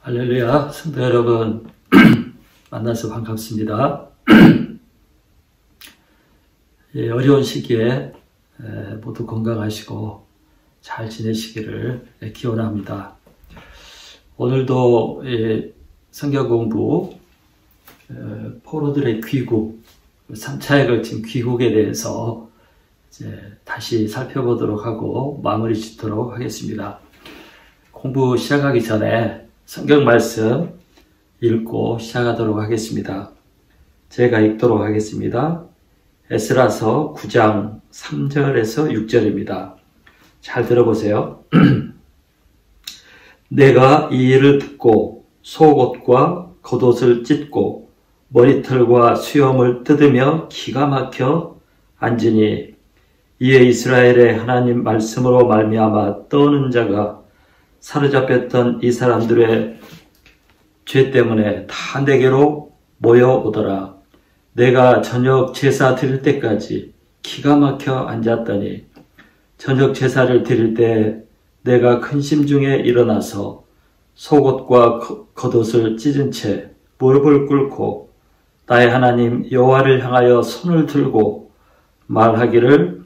할렐루야, 성도 여러분 만나서 반갑습니다. 어려운 시기에 모두 건강하시고 잘 지내시기를 기원합니다. 오늘도 성경 공부 포로들의 귀국, 3차에 걸친 귀국에 대해서 이제 다시 살펴보도록 하고 마무리 짓도록 하겠습니다. 공부 시작하기 전에 성경 말씀 읽고 시작하도록 하겠습니다. 제가 읽도록 하겠습니다. 에스라서 9장 3절에서 6절입니다. 잘 들어보세요. 내가 이 일을 듣고 속옷과 겉옷을 찢고 머리털과 수염을 뜯으며 기가 막혀 앉으니 이에 이스라엘의 하나님 말씀으로 말미암아 떠오는 자가 사로잡혔던 이 사람들의 죄 때문에 다 내게로 모여오더라. 내가 저녁 제사 드릴 때까지 기가 막혀 앉았더니 저녁 제사를 드릴 때 내가 근심 중에 일어나서 속옷과 겉옷을 찢은 채 무릎을 꿇고 나의 하나님 여호와를 향하여 손을 들고 말하기를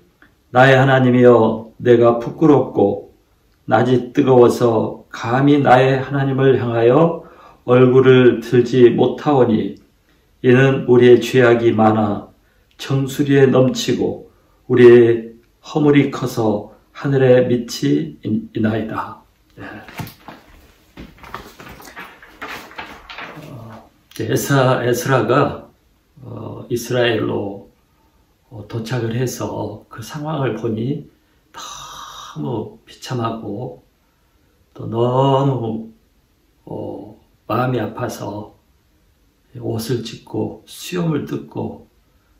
나의 하나님이여 내가 부끄럽고 낯이 뜨거워서 감히 나의 하나님을 향하여 얼굴을 들지 못하오니 이는 우리의 죄악이 많아 정수리에 넘치고 우리의 허물이 커서 하늘에 밑이 있나이다. 에스라가 이스라엘로 도착을 해서 그 상황을 보니 너무 비참하고 또 너무 마음이 아파서 옷을 찢고 수염을 뜯고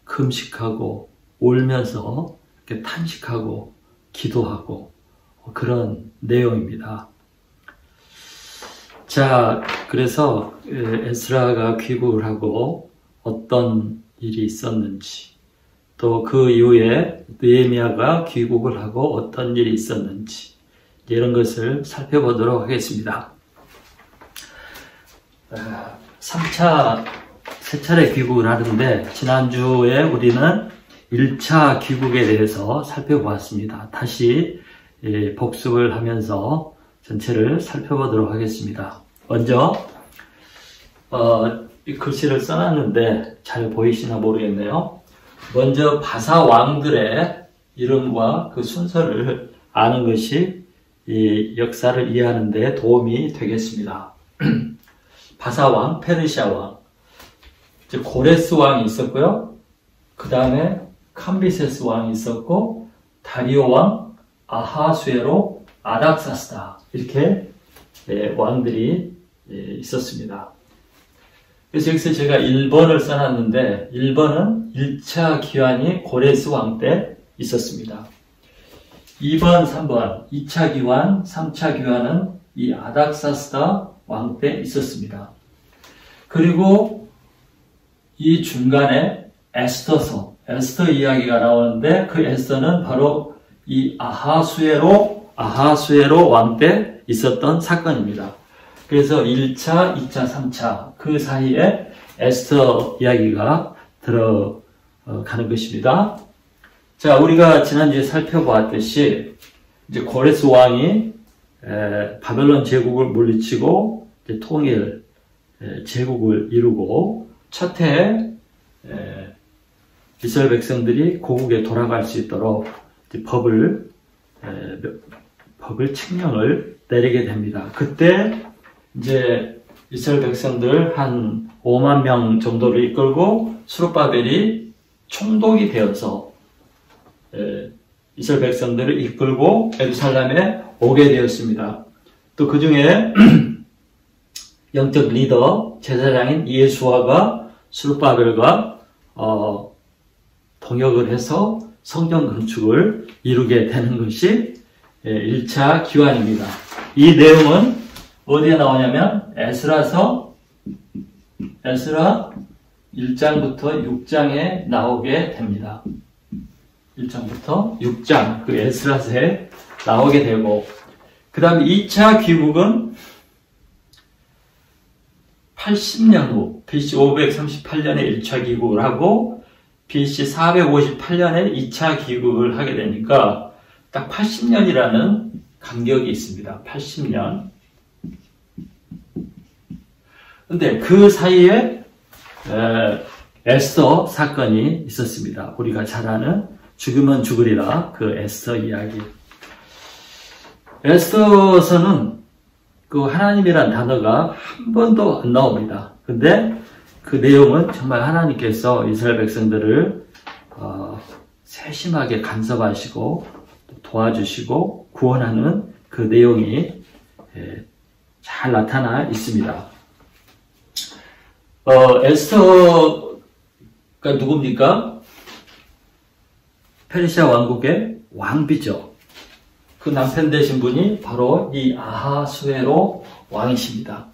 금식하고 울면서 이렇게 탄식하고 기도하고 그런 내용입니다. 자, 그래서 에스라가 귀국을 하고 어떤 일이 있었는지 또 그 이후에 느헤미야가 귀국을 하고 어떤 일이 있었는지 이런 것을 살펴보도록 하겠습니다. 3차, 3차례 귀국을 하는데 지난주에 우리는 1차 귀국에 대해서 살펴보았습니다. 다시 복습을 하면서 전체를 살펴보도록 하겠습니다. 먼저 이 글씨를 써놨는데 잘 보이시나 모르겠네요. 먼저 바사 왕들의 이름과 그 순서를 아는 것이 이 역사를 이해하는 데 도움이 되겠습니다. 바사 왕, 페르시아 왕, 이제 고레스 왕이 있었고요. 그 다음에 캄비세스 왕이 있었고, 다리오 왕, 아하수에로, 아닥사스다 이렇게 왕들이 있었습니다. 그래서 여기서 제가 1번을 써놨는데 1번은 1차 기환이 고레스 왕 때 있었습니다. 2번, 3번, 2차 기환, 3차 기환은 이 아닥사스다 왕 때 있었습니다. 그리고 이 중간에 에스터 이야기가 나오는데 그 에스터는 바로 이 아하수에로 왕 때 있었던 사건입니다. 그래서 1차, 2차, 3차 그 사이에 에스터 이야기가 들어가는 것입니다. 자, 우리가 지난주에 살펴보았듯이 이제 고레스 왕이 바벨론 제국을 물리치고 이제 통일 제국을 이루고 첫 해에 이스라엘 백성들이 고국에 돌아갈 수 있도록 이제 법을 칙령을 내리게 됩니다. 그때 이제 이스라엘 백성들 한 5만 명 정도를 이끌고 스룹바벨이 총독이 되어서 이스라엘 백성들을 이끌고 예루살렘에 오게 되었습니다. 또 그 중에 영적 리더 제사장인 예수아가 스룹바벨과 동역을 해서 성전 건축을 이루게 되는 것이 1차 기환입니다. 이 내용은 어디에 나오냐면 에스라 1장부터 6장에 나오게 됩니다. 1장부터 6장 그 에스라서에 나오게 되고 그 다음에 2차 귀국은 80년 후 BC 538년에 1차 귀국을 하고 BC 458년에 2차 귀국을 하게 되니까 딱 80년이라는 간격이 있습니다. 80년. 근데 그 사이에 에스더 사건이 있었습니다. 우리가 잘 아는 죽으면 죽으리라 그 에스더 이야기. 에스더서는 그 하나님이란 단어가 한 번도 안 나옵니다. 근데 그 내용은 정말 하나님께서 이스라엘 백성들을 세심하게 간섭하시고 도와주시고 구원하는 그 내용이 잘 나타나 있습니다. 에스더가 누굽니까? 페르시아 왕국의 왕비죠. 그 남편 되신 분이 바로 이 아하수에로 왕이십니다.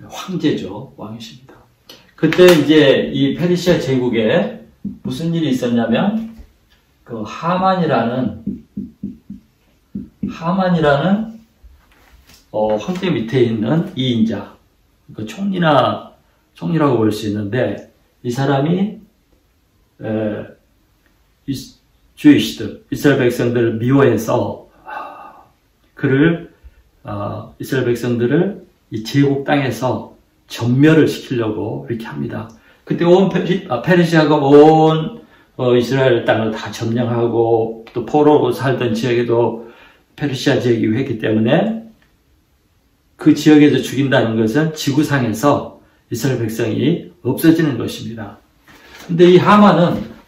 황제죠. 왕이십니다. 그때 이제 이 페르시아 제국에 무슨 일이 있었냐면 그 하만이라는 황제 밑에 있는 이인자, 그 총리라고 볼 수 있는데 이 사람이 주이시들 이스라엘 백성들을 미워해서 이스라엘 백성들을 이 제국 땅에서 전멸을 시키려고 이렇게 합니다. 그때 온 페르시아가 온 이스라엘 땅을 다 점령하고 또 포로로 살던 지역에도 페르시아 지역이 있기 때문에 그 지역에서 죽인다는 것은 지구상에서 이스라엘 백성이 없어지는 것입니다. 근데 이 하만은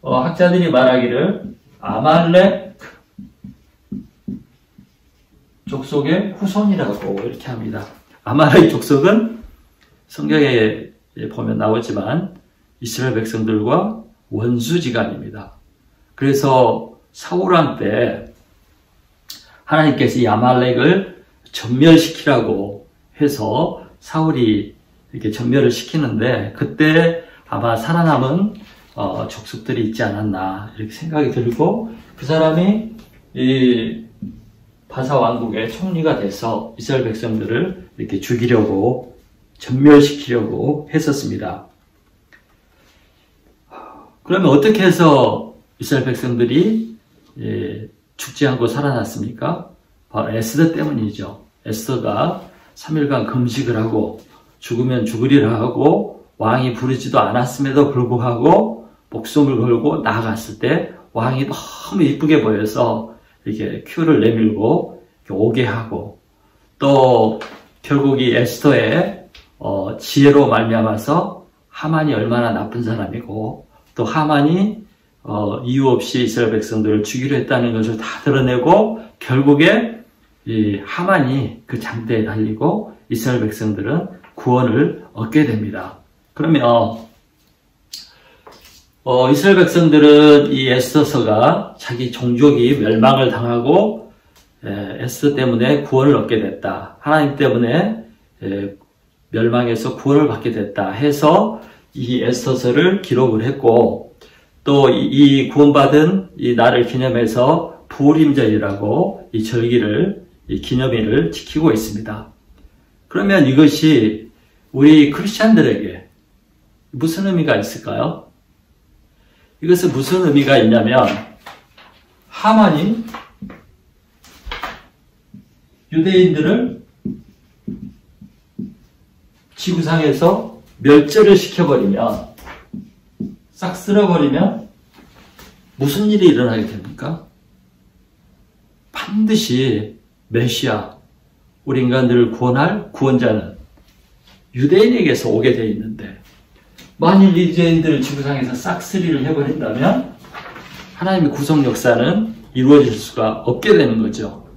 학자들이 말하기를 아말렉 족속의 후손이라고 이렇게 합니다. 아말렉 족속은 성경에 보면 나오지만 이스라엘 백성들과 원수지간입니다. 그래서 사울왕 때 하나님께서 이 아말렉을 전멸시키라고 해서 사울이 이렇게 전멸을 시키는데 그때 아마 살아남은 족속들이 있지 않았나 이렇게 생각이 들고 그 사람이 이 바사 왕국의 총리가 돼서 이스라엘 백성들을 이렇게 죽이려고 전멸시키려고 했었습니다. 그러면 어떻게 해서 이스라엘 백성들이 죽지 않고 살아났습니까? 바로 에스더 때문이죠. 에스더가 3일간 금식을 하고 죽으면 죽으리라 하고 왕이 부르지도 않았음에도 불구하고 목숨을 걸고 나아갔을 때 왕이 너무 이쁘게 보여서 이렇게 큐를 내밀고 오게 하고 또 결국 이 에스더의 지혜로 말미암아서 하만이 얼마나 나쁜 사람이고 또 하만이 이유 없이 이스라엘 백성들을 죽이려 했다는 것을 다 드러내고 결국에 이 하만이 그 장대에 달리고 이스라엘 백성들은 구원을 얻게 됩니다. 그러면 이스라엘 백성들은 이 에스더서가 자기 종족이 멸망을 당하고 에스더 때문에 구원을 얻게 됐다. 하나님 때문에 멸망해서 구원을 받게 됐다 해서 이 에스더서를 기록을 했고 또 이 구원받은 이 날을 기념해서 부림절이라고 이 절기를 이 기념일을 지키고 있습니다. 그러면 이것이 우리 크리스찬들에게 무슨 의미가 있을까요? 이것은 무슨 의미가 있냐면 하만이 유대인들을 지구상에서 멸절을 시켜버리면 싹 쓸어버리면 무슨 일이 일어나게 됩니까? 반드시 메시아, 우리 인간들을 구원할 구원자는 유대인에게서 오게 되어 있는데 만일 유대인들을 지구상에서 싹쓸이를 해버린다면 하나님의 구속 역사는 이루어질 수가 없게 되는 거죠.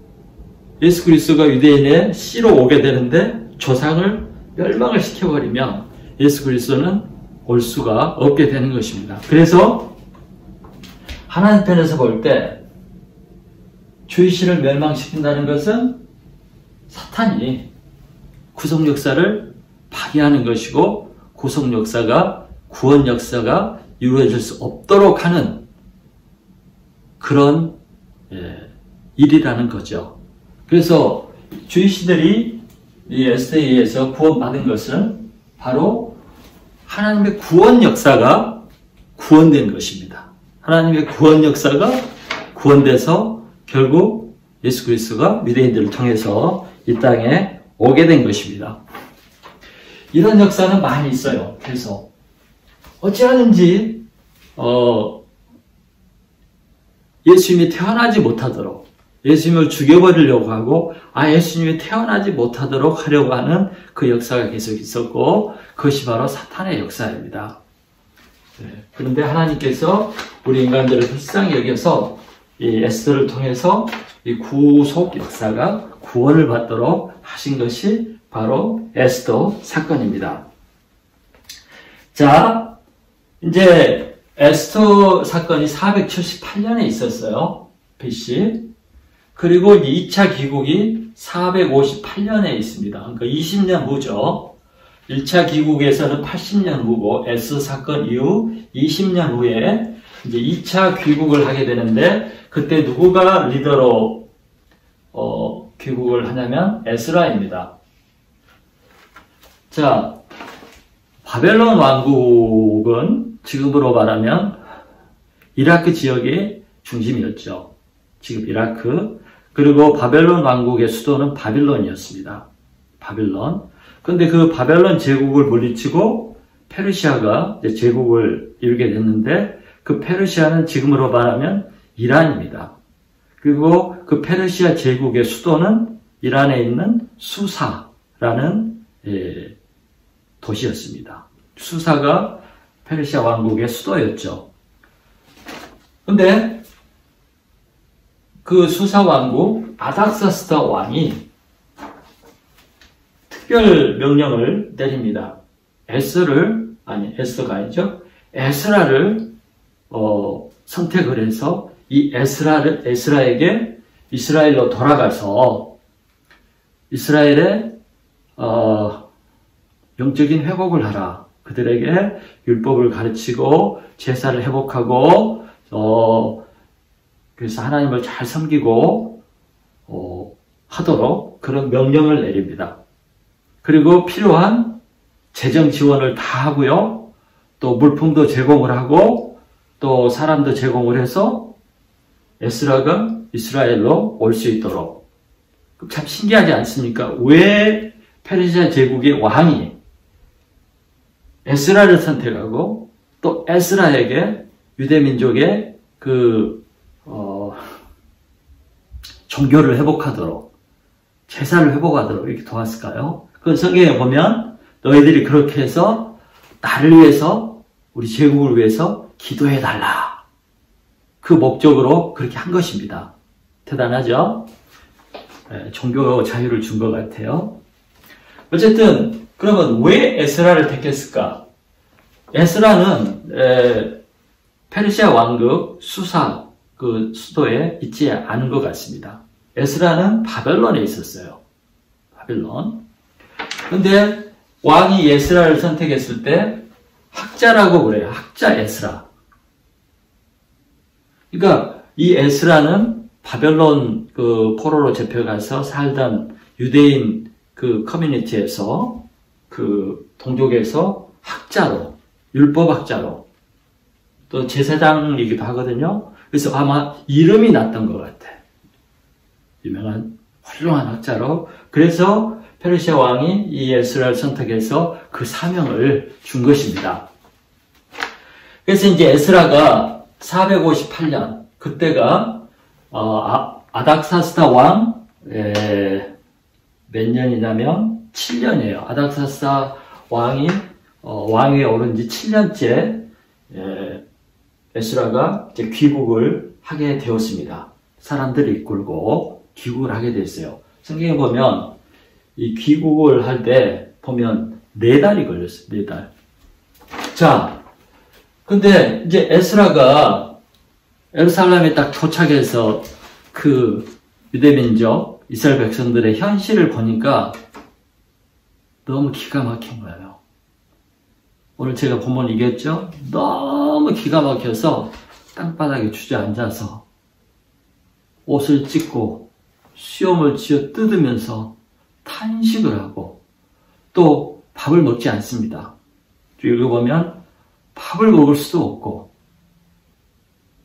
예수 그리스도가 유대인의 씨로 오게 되는데 조상을 멸망을 시켜버리면 예수 그리스도는 올 수가 없게 되는 것입니다. 그래서 하나님 편에서 볼 때 주의시를 멸망시킨다는 것은 사탄이 구속 역사를 파괴하는 것이고 구속 역사가 구원 역사가 이루어질 수 없도록 하는 그런 일이라는 거죠. 그래서 주의시들이 이 에스더에 의해서 구원받은 것은 바로 하나님의 구원 역사가 구원된 것입니다. 하나님의 구원 역사가 구원돼서 결국 예수 그리스도가 유대인들을 통해서 이 땅에 오게 된 것입니다. 이런 역사는 많이 있어요. 그래서 어찌하든지 예수님이 태어나지 못하도록, 예수님을 죽여버리려고 하고 예수님이 태어나지 못하도록 하려고 하는 그 역사가 계속 있었고, 그것이 바로 사탄의 역사입니다. 네. 그런데 하나님께서 우리 인간들을 불쌍히 여겨서 이 에스더를 통해서 이 구속 역사가 구원을 받도록 하신 것이 바로 에스더 사건입니다. 자, 이제 에스더 사건이 478년에 있었어요. BC. 그리고 2차 귀국이 458년에 있습니다. 그러니까 20년 후죠. 1차 귀국에서는 80년 후고 에스더 사건 이후 20년 후에 이제 2차 귀국을 하게 되는데, 그때 누구가 리더로 귀국을 하냐면 에스라입니다. 자, 바벨론 왕국은 지금으로 말하면 이라크 지역의 중심이었죠. 지금 이라크. 그리고 바벨론 왕국의 수도는 바빌론이었습니다. 바빌론. 근데 그 바벨론 제국을 물리치고 페르시아가 이제 제국을 이루게 됐는데, 그 페르시아는 지금으로 말하면 이란입니다. 그리고 그 페르시아 제국의 수도는 이란에 있는 수사라는 도시였습니다. 수사가 페르시아 왕국의 수도였죠. 근데 그 수사 왕국 아닥사스다 왕이 특별 명령을 내립니다. 에스더가 아니죠. 에스라를 선택을 해서 이 에스라에게 이스라엘로 돌아가서 이스라엘의 영적인 회복을 하라. 그들에게 율법을 가르치고 제사를 회복하고 그래서 하나님을 잘 섬기고 하도록 그런 명령을 내립니다. 그리고 필요한 재정 지원을 다 하고요. 또 물품도 제공을 하고 또 사람도 제공을 해서 에스라가 이스라엘로 올 수 있도록. 참 신기하지 않습니까? 왜 페르시아 제국의 왕이 에스라를 선택하고 또 에스라에게 유대민족의 종교를 회복하도록, 제사를 회복하도록 이렇게 도왔을까요? 그 성경에 보면 너희들이 그렇게 해서 나를 위해서, 우리 제국을 위해서 기도해달라. 그 목적으로 그렇게 한 것입니다. 대단하죠? 종교 자유를 준 것 같아요. 어쨌든 그러면 왜 에스라를 택했을까? 에스라는 페르시아 왕국 수사 그 수도에 있지 않은 것 같습니다. 에스라는 바벨론에 있었어요. 바벨론. 근데 왕이 에스라를 선택했을 때 학자라고 그래요. 학자 에스라. 그러니까 이 에스라는 바벨론 그 포로로 잡혀가서 살던 유대인 그 커뮤니티에서 그 동족에서 학자로, 율법학자로, 또 제사장이기도 하거든요. 그래서 아마 이름이 났던 것 같아. 유명한 훌륭한 학자로. 그래서 페르시아 왕이 이 에스라를 선택해서 그 사명을 준 것입니다. 그래서 이제 에스라가 458년, 그때가 아닥사스다 왕 몇 년이냐면 7년이에요. 아닥사스다 왕이 왕위에 오른 지 7년째 에스라가 이제 귀국을 하게 되었습니다. 사람들을 이끌고 귀국을 하게 됐어요. 성경에 보면 이 귀국을 할 때 보면 4달이 걸렸어요. 4달. 자, 근데 이제 에스라가 예루살렘에 딱 도착해서 그 유대민족 이스라엘 백성들의 현실을 보니까 너무 기가 막힌 거예요. 오늘 제가 본문 이겼죠? 너무 기가 막혀서 땅바닥에 주저앉아서 옷을 찢고 수염을 쥐어 뜯으면서 탄식을 하고 또 밥을 먹지 않습니다. 여기 보면 밥을 먹을 수도 없고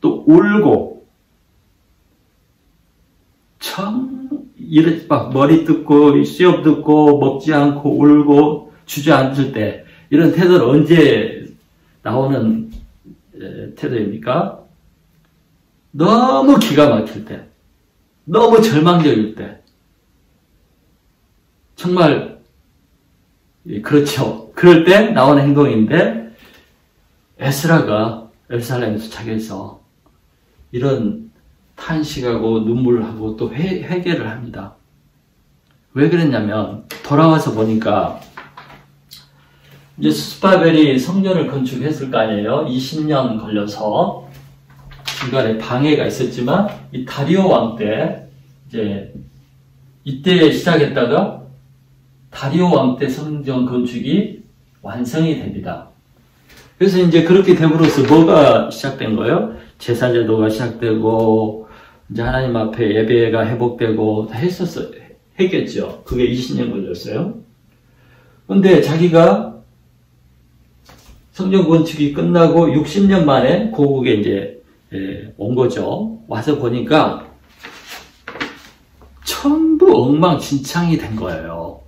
또 울고 이렇게 막 머리 뜯고 수염 뜯고 먹지 않고 울고 주저앉을 때 이런 태도는 언제 나오는 태도입니까? 너무 기가 막힐 때, 너무 절망적일 때, 정말 그렇죠. 그럴 때 나오는 행동인데 에스라가 예루살렘에서 자기에서 이런 탄식하고 눈물하고 또 회개를 합니다. 왜 그랬냐면 돌아와서 보니까 이제 스바벨이 성전을 건축했을 거 아니에요. 20년 걸려서 중간에 방해가 있었지만 이 다리오 왕 때 이제 이때 시작했다가 다리오 왕 때 성전 건축이 완성이 됩니다. 그래서 이제 그렇게 됨으로써 뭐가 시작된 거예요? 제사 제도가 시작되고 이제 하나님 앞에 예배가 회복되고 다 했겠죠. 그게 20년 걸렸어요. 근데 자기가 성전 건축이 끝나고 60년 만에 고국에 이제 온 거죠. 와서 보니까 전부 엉망진창이 된 거예요.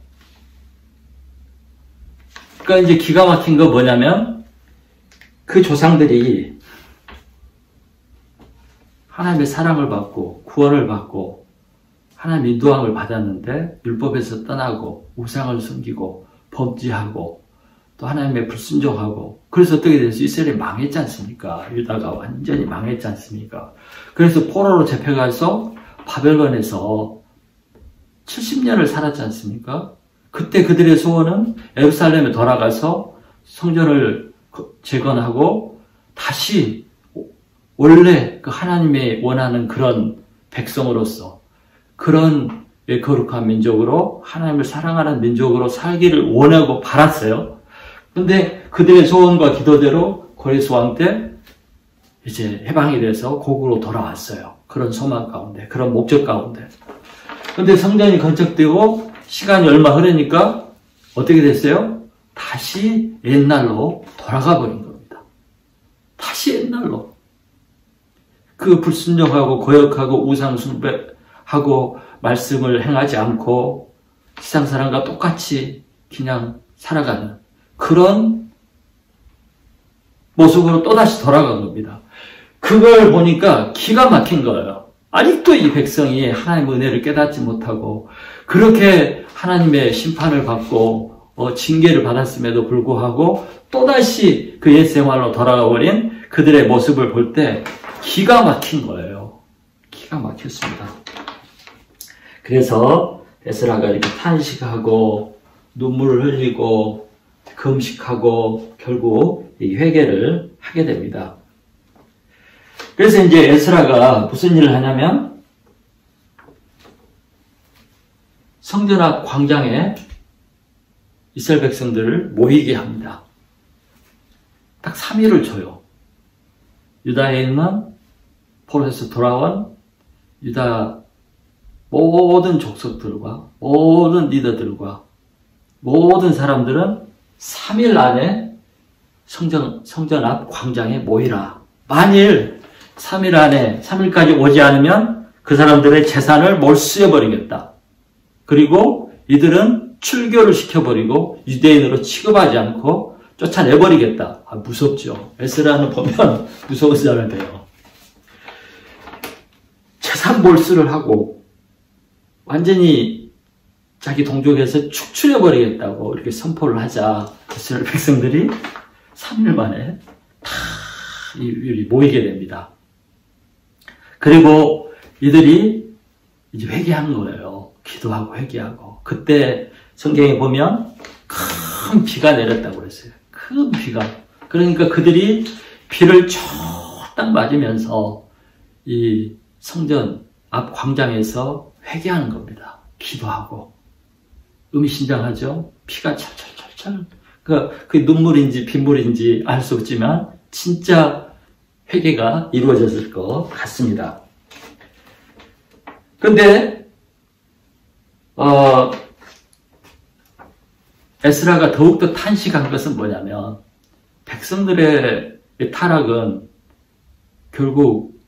그러니까 이제 기가 막힌 거 뭐냐면 그 조상들이 하나님의 사랑을 받고 구원을 받고 하나님의 인도함을 받았는데 율법에서 떠나고 우상을 숨기고 범죄하고 또 하나님의 불순종하고 그래서 어떻게 됐어요? 이스라엘이 망했지 않습니까? 유다가 완전히 망했지 않습니까? 그래서 포로로 잡혀가서 바벨론에서 70년을 살았지 않습니까? 그때 그들의 소원은 예루살렘에 돌아가서 성전을 재건하고 다시 원래 그 하나님의 원하는 그런 백성으로서 그런 거룩한 민족으로 하나님을 사랑하는 민족으로 살기를 원하고 바랐어요. 근데 그들의 소원과 기도대로 고레스 왕 때 이제 해방이 돼서 고국으로 돌아왔어요. 그런 소망 가운데, 그런 목적 가운데. 근데 성전이 건축되고 시간이 얼마 흐르니까 어떻게 됐어요? 다시 옛날로 돌아가 버린 겁니다. 다시 옛날로. 그 불순종하고 고역하고 우상 숭배하고 말씀을 행하지 않고 세상 사람과 똑같이 그냥 살아가는 그런 모습으로 또다시 돌아간 겁니다. 그걸 보니까 기가 막힌 거예요. 아직도 이 백성이 하나님의 은혜를 깨닫지 못하고 그렇게 하나님의 심판을 받고 징계를 받았음에도 불구하고 또다시 그 옛 생활로 돌아가 버린 그들의 모습을 볼 때 기가 막힌 거예요. 기가 막혔습니다. 그래서 에스라가 이렇게 탄식하고 눈물을 흘리고 금식하고 결국 이 회개를 하게 됩니다. 그래서 이제 에스라가 무슨 일을 하냐면 성전 앞 광장에 이스라엘 백성들을 모이게 합니다. 딱 3일을 줘요. 유다에 있는 포로에서 돌아온 유다 모든 족속들과 모든 리더들과 모든 사람들은 3일 안에 성전 앞 광장에 모이라. 만일 3일 안에 3일까지 오지 않으면 그 사람들의 재산을 몰수해버리겠다. 그리고 이들은 출교를 시켜버리고 유대인으로 취급하지 않고 쫓아내버리겠다. 무섭죠. 에스라는 보면 무서운 사람이에요. 재산 몰수를 하고 완전히 자기 동족에서 축출해버리겠다고 이렇게 선포를 하자 이스라엘 백성들이 3일 만에 다 모이게 됩니다. 그리고 이들이 이제 회개한 거예요. 기도하고 회개하고. 그때 성경에 보면 큰 비가 내렸다고 그랬어요. 큰 비가. 그러니까 그들이 비를 쫙딱 맞으면서 이 성전 앞 광장에서 회개하는 겁니다. 기도하고. 의미심장하죠? 피가 찰찰찰찰. 그 눈물인지 빗물인지 알 수 없지만 진짜 회개가 이루어졌을 것 같습니다. 근데 에스라가 더욱더 탄식한 것은 뭐냐면 백성들의 타락은 결국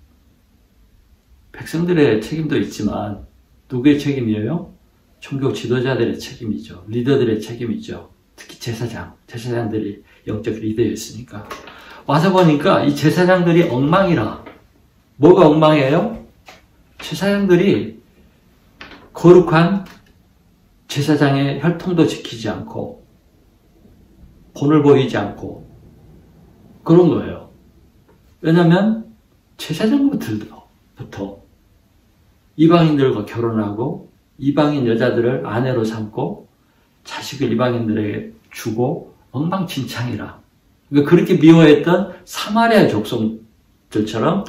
백성들의 책임도 있지만 누구의 책임이에요? 종교 지도자들의 책임이죠. 리더들의 책임이죠. 특히 제사장들이 영적 리더였으니까. 와서 보니까 이 제사장들이 엉망이라. 뭐가 엉망이에요? 제사장들이 거룩한 제사장의 혈통도 지키지 않고 본을 보이지 않고 그런 거예요. 왜냐하면 제사장부터 이방인들과 결혼하고 이방인 여자들을 아내로 삼고 자식을 이방인들에게 주고 엉망진창이라. 그러니까 그렇게 미워했던 사마리아 족속들처럼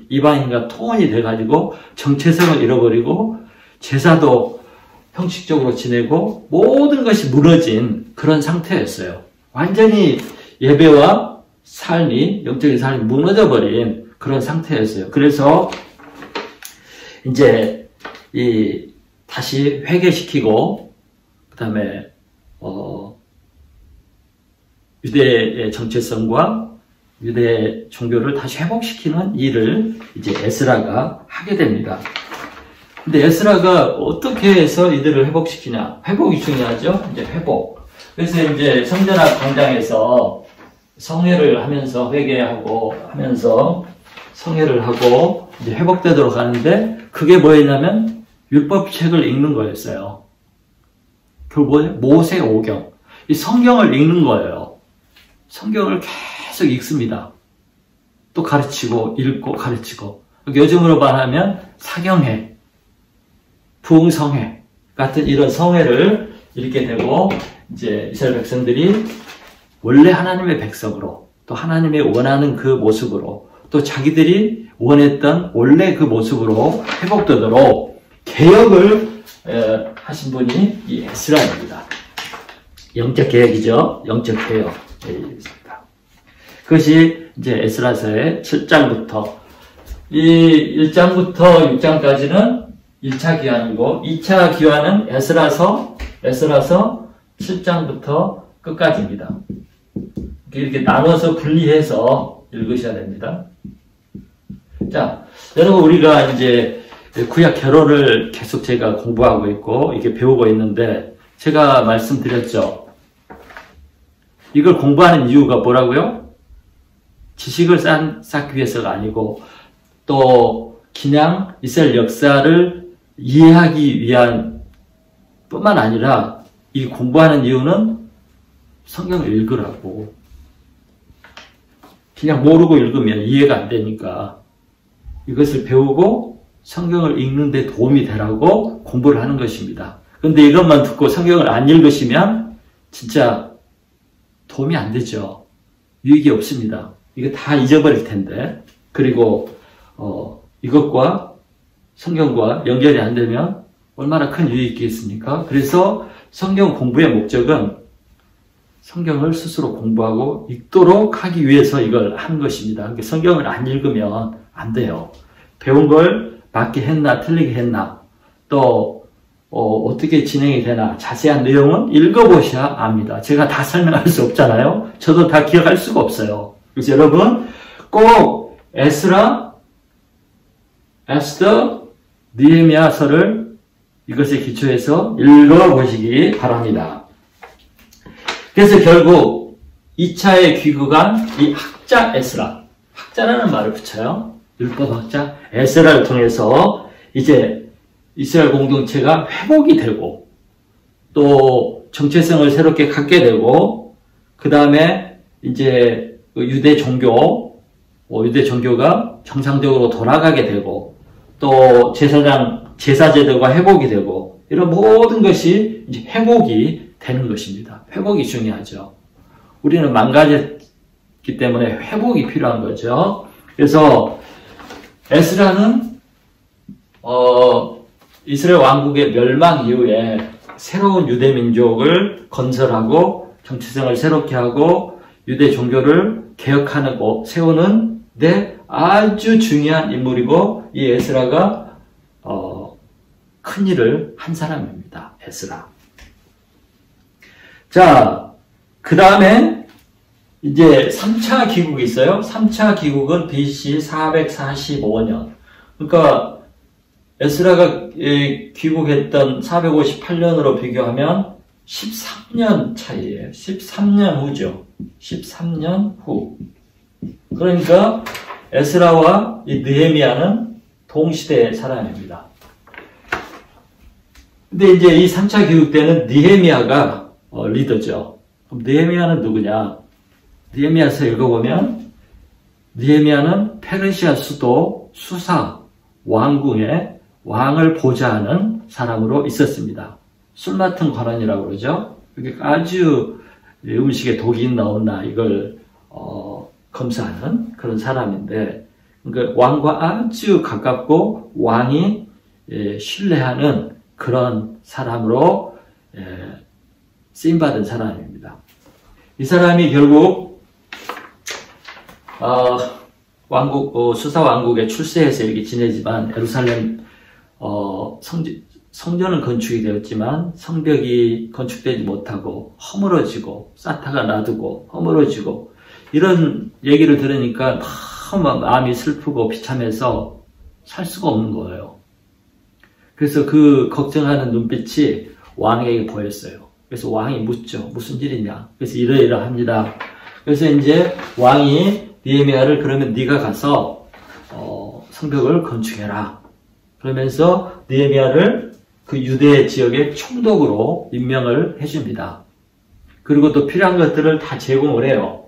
이방인과 통혼이 돼가지고 정체성을 잃어버리고 제사도 형식적으로 지내고 모든 것이 무너진 그런 상태였어요. 완전히 예배와 삶이, 영적인 삶이 무너져버린 그런 상태였어요. 그래서 이제 다시 회개시키고 그 다음에 유대의 정체성과 유대 종교를 다시 회복시키는 일을 이제 에스라가 하게 됩니다. 근데 에스라가 어떻게 해서 이들을 회복시키냐? 회복이 중요하죠? 이제 회복. 그래서 이제 성전 앞 광장에서 성회를 하면서 회개하고 하면서 성회를 하고 이제 회복되도록 하는데 그게 뭐였냐면 율법책을 읽는 거였어요. 결국 모세 오경. 이 성경을 읽는 거예요. 성경을 계속 읽습니다. 또 가르치고 읽고 가르치고. 요즘으로 말하면 사경회, 부흥성회 같은 이런 성회를 읽게 되고 이제 이스라엘 백성들이 원래 하나님의 백성으로 또 하나님의 원하는 그 모습으로 또 자기들이 원했던 원래 그 모습으로 회복되도록 개혁을 하신 분이 이 에스라입니다. 영적 개혁이죠. 영적 개혁. 그것이 이제 에스라서의 7장부터 이 1장부터 6장까지는 1차 기환이고 2차 기환은 에스라서 7장부터 끝까지입니다. 이렇게 나눠서 분리해서 읽으셔야 됩니다. 자, 여러분 우리가 이제 구약 결혼을 계속 제가 공부하고 있고 이게 배우고 있는데 제가 말씀드렸죠. 이걸 공부하는 이유가 뭐라고요? 지식을 쌓기 위해서가 아니고 또 그냥 이스라엘 역사를 이해하기 위한 뿐만 아니라 이 공부하는 이유는 성경을 읽으라고. 그냥 모르고 읽으면 이해가 안 되니까 이것을 배우고 성경을 읽는 데 도움이 되라고 공부를 하는 것입니다. 그런데 이것만 듣고 성경을 안 읽으시면 진짜 도움이 안 되죠. 유익이 없습니다. 이거 다 잊어버릴 텐데. 그리고 이것과 성경과 연결이 안 되면 얼마나 큰 유익이 있겠습니까? 그래서 성경 공부의 목적은 성경을 스스로 공부하고 읽도록 하기 위해서 이걸 한 것입니다. 그러니까 성경을 안 읽으면 안 돼요. 배운 걸 맞게 했나 틀리게 했나 또 어떻게 진행이 되나 자세한 내용은 읽어보셔야 압니다. 제가 다 설명할 수 없잖아요. 저도 다 기억할 수가 없어요. 그래서 여러분 꼭 에스더, 느헤미야서를 이것에 기초해서 읽어보시기 바랍니다. 그래서 결국 2차에 귀국한 이 학자 에스라, 학자라는 말을 붙여요. 율법학자 에스라를 통해서 이제 이스라엘 공동체가 회복이 되고 또 정체성을 새롭게 갖게 되고 그 다음에 이제 유대 종교가 정상적으로 돌아가게 되고 또 제사제도가 회복이 되고 이런 모든 것이 이제 회복이 되는 것입니다. 회복이 중요하죠. 우리는 망가졌기 때문에 회복이 필요한 거죠. 그래서 에스라는 이스라엘 왕국의 멸망 이후에 새로운 유대 민족을 건설하고 정체성을 새롭게 하고 유대 종교를 개혁하고 세우는 데 아주 중요한 인물이고 이 에스라가 큰 일을 한 사람입니다. 에스라. 자, 그 다음에 이제 3차 귀국이 있어요. 3차 귀국은 BC 445년. 그러니까 에스라가 귀국했던 458년으로 비교하면 13년 차이에요. 13년 후죠. 13년 후. 그러니까 에스라와 이 느헤미야는 동시대의 사람입니다. 근데 이제 이 3차 귀국 때는 느헤미야가 리더죠. 그럼 느헤미야는 누구냐? 느헤미야서 읽어보면 느헤미야는 페르시아 수도 수사 왕궁의 왕을 보좌하는 사람으로 있었습니다. 술 맡은 관원이라고 그러죠. 이게 아주 음식에 독이 넣었나 이걸 검사하는 그런 사람인데, 그러니까 왕과 아주 가깝고 왕이 신뢰하는 그런 사람으로 쓰임받은 사람입니다. 이 사람이 결국 수사 왕국에 출세해서 이렇게 지내지만 예루살렘 성전은 건축이 되었지만 성벽이 건축되지 못하고 허물어지고 사타가 놔두고 허물어지고 이런 얘기를 들으니까 너무 마음이 슬프고 비참해서 살 수가 없는 거예요. 그래서 그 걱정하는 눈빛이 왕에게 보였어요. 그래서 왕이 묻죠. 무슨 일이냐. 그래서 이러이러합니다. 그래서 이제 왕이 느헤미야를 그러면 네가 가서 성벽을 건축해라. 그러면서 느헤미야를 그 유대 지역의 총독으로 임명을 해줍니다. 그리고 또 필요한 것들을 다 제공을 해요.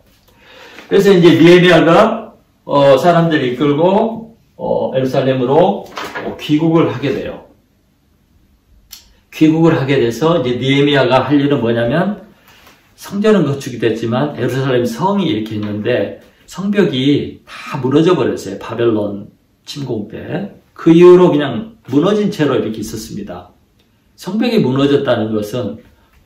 그래서 이제 느헤미야가 사람들을 이끌고 예루살렘으로 귀국을 하게 돼요. 귀국을 하게 돼서 이제 느헤미야가 할 일은 뭐냐면 성전은 건축이 됐지만 예루살렘 성이 이렇게 있는데 성벽이 다 무너져 버렸어요. 바벨론 침공 때. 그 이후로 그냥 무너진 채로 이렇게 있었습니다. 성벽이 무너졌다는 것은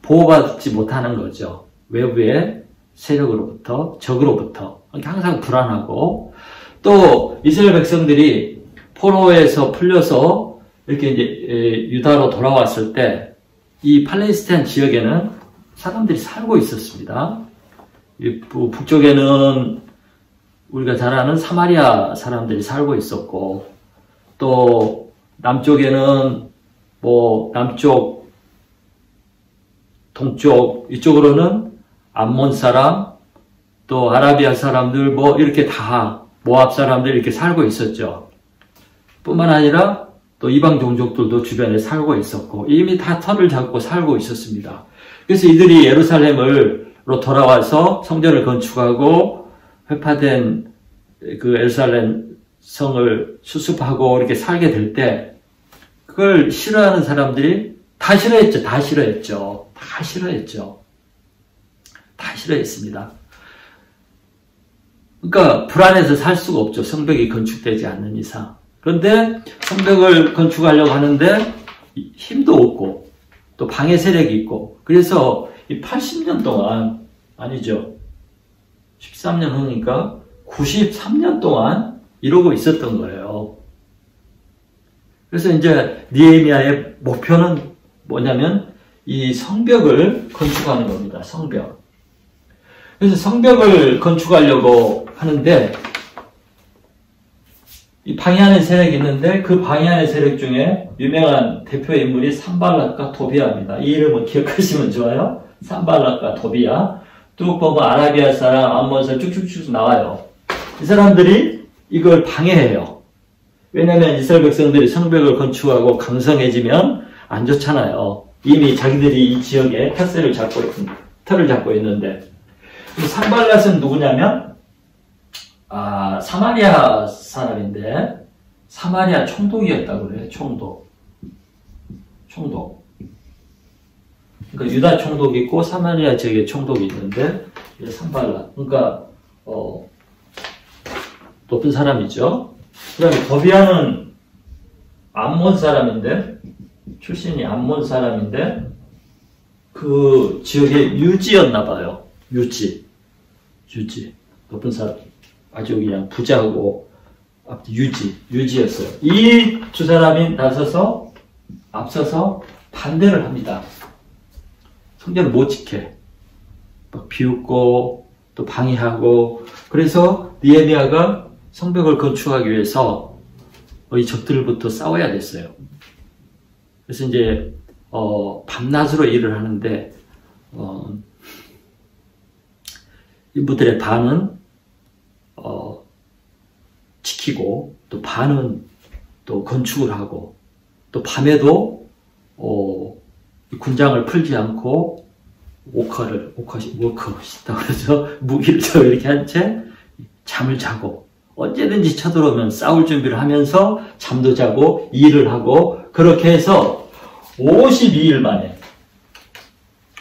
보호받지 못하는 거죠. 외부의 세력으로부터, 적으로부터. 항상 불안하고, 또 이스라엘 백성들이 포로에서 풀려서 이렇게 이제 유다로 돌아왔을 때 이 팔레스타인 지역에는 사람들이 살고 있었습니다. 북쪽에는 우리가 잘 아는 사마리아 사람들이 살고 있었고, 또 남쪽에는 남쪽, 동쪽 이쪽으로는 암몬 사람, 또 아라비아 사람들 이렇게 다 모압 사람들 이렇게 살고 있었죠. 뿐만 아니라 또 이방 종족들도 주변에 살고 있었고 이미 다 터를 잡고 살고 있었습니다. 그래서 이들이 예루살렘으로 돌아와서 성전을 건축하고 회파된 그 예루살렘 성을 수습하고 이렇게 살게 될 때 그걸 싫어하는 사람들이 다 싫어했죠. 다 싫어했죠. 다 싫어했죠. 다 싫어했습니다. 그러니까 불안해서 살 수가 없죠. 성벽이 건축되지 않는 이상. 그런데 성벽을 건축하려고 하는데 힘도 없고 또 방해 세력이 있고 그래서 이 80년 동안 아니죠. 13년 후니까 93년 동안 이러고 있었던 거예요. 그래서 이제 느헤미야의 목표는 뭐냐면 이 성벽을 건축하는 겁니다. 성벽. 그래서 성벽을 건축하려고 하는데 이 방해하는 세력이 있는데 그 방해하는 세력 중에 유명한 대표 인물이 산발락과 도비아입니다. 이 이름은 기억하시면 좋아요. 산발락과 도비아. 쭉 보면 아라비아 사람, 암몬 사람 쭉쭉쭉 나와요. 이 사람들이 이걸 방해해요. 왜냐하면 이스라엘 백성들이 성벽을 건축하고 강성해지면 안 좋잖아요. 이미 자기들이 이 지역에 터를 잡고 있는데 산발랏은 누구냐면 사마리아 사람인데 사마리아 총독이었다고 그래요. 총독. 그러니까 유다 총독이 있고 사마리아 지역에 총독이 있는데 산발랏. 그러니까 높은 사람이죠. 그 다음에 도비아는 암몬 사람인데 출신이 암몬 사람인데 그 지역의 유지였나 봐요. 유지 높은 사람. 아주 그냥 부자고 유지였어요. 이 두 사람이 앞서서 반대를 합니다. 성전을 못 지켜. 비웃고 또 방해하고, 그래서 느헤미야가 성벽을 건축하기 위해서 이 적들부터 싸워야 됐어요. 그래서 이제 밤낮으로 일을 하는데 이분들의 반은 지키고 또 반은 또 건축을 하고, 또 밤에도 군장을 풀지 않고 워커시다 그래서 무기를 이렇게 한 채 잠을 자고, 언제든지 쳐들어오면 싸울 준비를 하면서 잠도 자고 일을 하고, 그렇게 해서 52일 만에